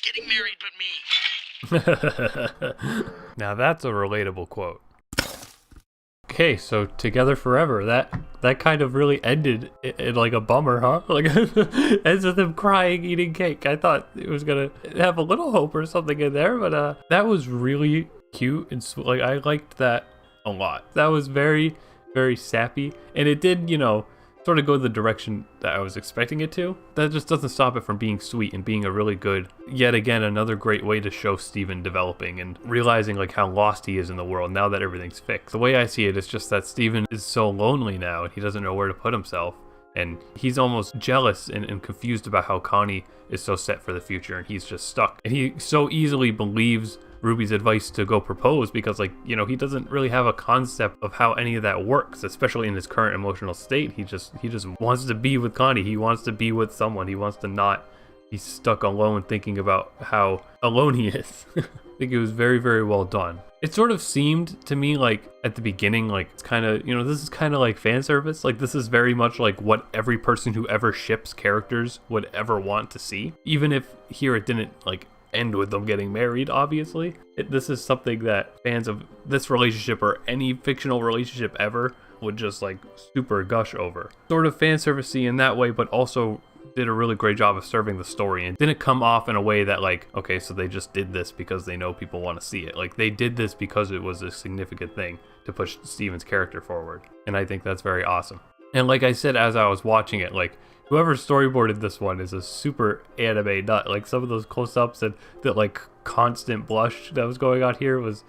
getting married but me. Now that's a relatable quote. Okay, so together forever. That kind of really ended in like a bummer, huh? Like ends with him crying, eating cake. I thought it was gonna have a little hope or something in there, but that was really cute and like I liked that a lot. That was very, very sappy, and it did, sort of go the direction that I was expecting it to. That just doesn't stop it from being sweet and being a really good, yet again, another great way to show Steven developing and realizing like how lost he is in the world now that everything's fixed. The way I see it is just that Steven is so lonely now and he doesn't know where to put himself. And he's almost jealous and confused about how Connie is so set for the future and he's just stuck. And he so easily believes Ruby's advice to go propose because he doesn't really have a concept of how any of that works, especially in his current emotional state. He just wants to be with Connie. He wants to be with someone. He wants to not be stuck alone thinking about how alone he is. I think it was very, very well done. It sort of seemed to me like at the beginning, like it's kind of, this is kind of like fan service. Like this is very much like what every person who ever ships characters would ever want to see. Even if here it didn't like end with them getting married, obviously. This is something that fans of this relationship or any fictional relationship ever would just like super gush over. Sort of fan servicey in that way, but also did a really great job of serving the story and didn't come off in a way that like, okay, so they just did this because they know people want to see it. Like they did this because it was a significant thing to push Steven's character forward. And I think that's very awesome. And like I said, as I was watching it, like whoever storyboarded this one is a super anime nut. Like some of those close-ups and that like constant blush that was going on here was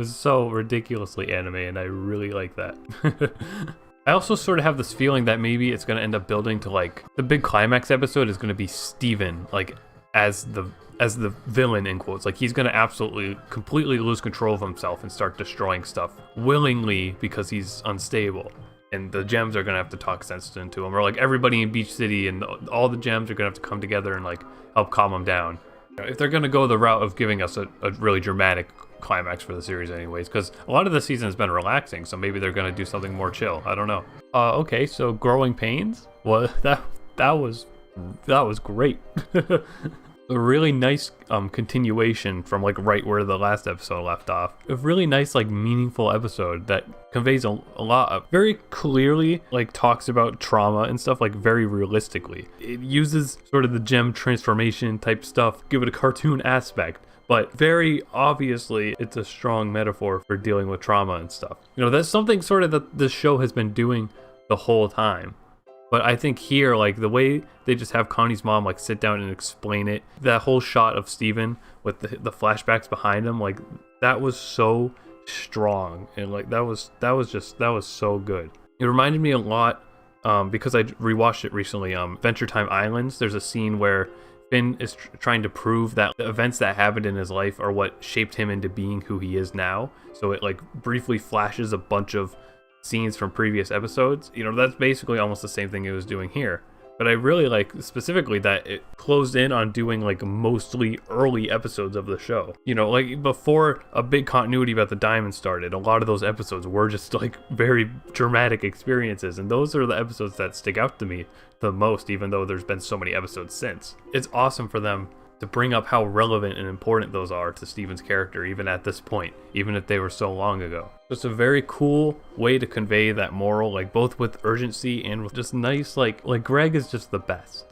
so ridiculously anime, and I really like that. I also sort of have this feeling that maybe it's going to end up building to like the big climax episode is going to be Steven like as the villain in quotes. Like he's going to absolutely completely lose control of himself and start destroying stuff willingly because he's unstable. And the gems are going to have to talk sense into him, or like everybody in Beach City and all the gems are going to have to come together and like help calm him down. If they're going to go the route of giving us a really dramatic climax for the series anyways, because a lot of the season has been relaxing, so maybe they're going to do something more chill. I don't know. Okay, so Growing Pains? Well, that was great. A really nice continuation from like right where the last episode left off. A really nice like meaningful episode that conveys a lot of very clearly like talks about trauma and stuff like very realistically. It uses sort of the gem transformation type stuff, give it a cartoon aspect, but very obviously it's a strong metaphor for dealing with trauma and stuff. That's something sort of that this show has been doing the whole time. But I think here, like the way they just have Connie's mom like sit down and explain it, that whole shot of Steven with the flashbacks behind him, like that was so strong, and like that was so good. It reminded me a lot because I rewatched it recently. Adventure Time Islands. There's a scene where Finn is trying to prove that the events that happened in his life are what shaped him into being who he is now. So it like briefly flashes a bunch of scenes from previous episodes. That's basically almost the same thing it was doing here, but I really like specifically that it closed in on doing like mostly early episodes of the show. Like before a big continuity about the diamond started, a lot of those episodes were just like very dramatic experiences, and those are the episodes that stick out to me the most, even though there's been so many episodes since. It's awesome for them to bring up how relevant and important those are to Steven's character, even at this point, even if they were so long ago. It's a very cool way to convey that moral, like both with urgency and with just nice, like Greg is just the best,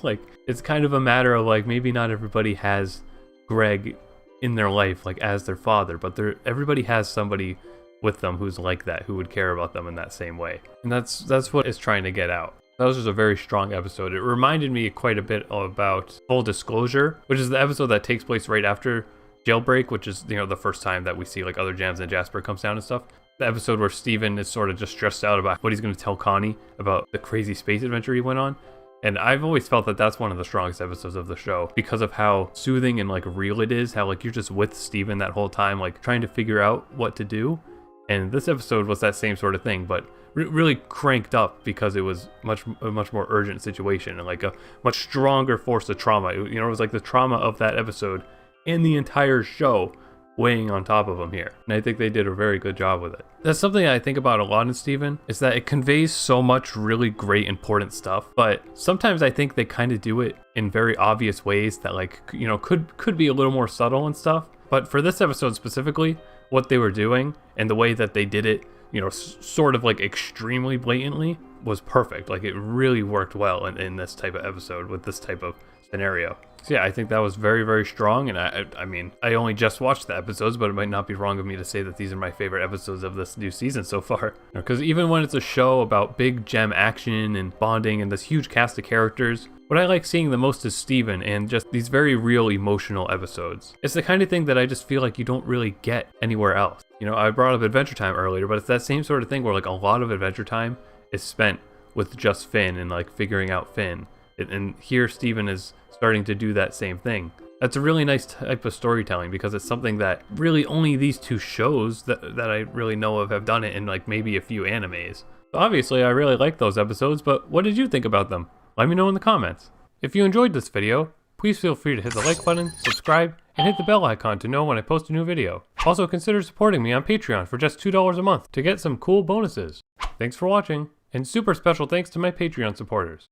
like it's kind of a matter of like maybe not everybody has Greg in their life like as their father, but everybody has somebody with them who's like that, who would care about them in that same way, and that's what it's trying to get out. That was just a very strong episode. It reminded me quite a bit about Full Disclosure, which is the episode that takes place right after Jailbreak, which is, the first time that we see like other gems and Jasper comes down and stuff. The episode where Steven is sort of just stressed out about what he's going to tell Connie about the crazy space adventure he went on. And I've always felt that that's one of the strongest episodes of the show because of how soothing and like real it is, how like you're just with Steven that whole time, like trying to figure out what to do. And this episode was that same sort of thing, but really cranked up because it was a much more urgent situation and like a much stronger force of trauma. It was like the trauma of that episode and the entire show weighing on top of them here. And I think they did a very good job with it. That's something I think about a lot in Steven, is that it conveys so much really great important stuff, but sometimes I think they kind of do it in very obvious ways that, like, you know, could be a little more subtle and stuff. But for this episode specifically, what they were doing and the way that they did it, you know, sort of like extremely blatantly, was perfect. Like, it really worked well in this type of episode with this type of scenario. So yeah, I think that was very, very strong, and I mean, I only just watched the episodes, but it might not be wrong of me to say that these are my favorite episodes of this new season so far. Because even when it's a show about big gem action and bonding and this huge cast of characters, what I like seeing the most is Steven and just these very real emotional episodes. It's the kind of thing that I just feel like you don't really get anywhere else. You know, I brought up Adventure Time earlier, but it's that same sort of thing where, like, a lot of Adventure Time is spent with just Finn and, like, figuring out Finn. And here Steven is starting to do that same thing. That's a really nice type of storytelling, because it's something that really only these two shows that I really know of have done it, in like maybe a few animes. So obviously I really like those episodes, but what did you think about them? Let me know in the comments. If you enjoyed this video, please feel free to hit the like button, subscribe, and hit the bell icon to know when I post a new video. Also consider supporting me on Patreon for just $2 a month to get some cool bonuses. Thanks for watching, and super special thanks to my Patreon supporters.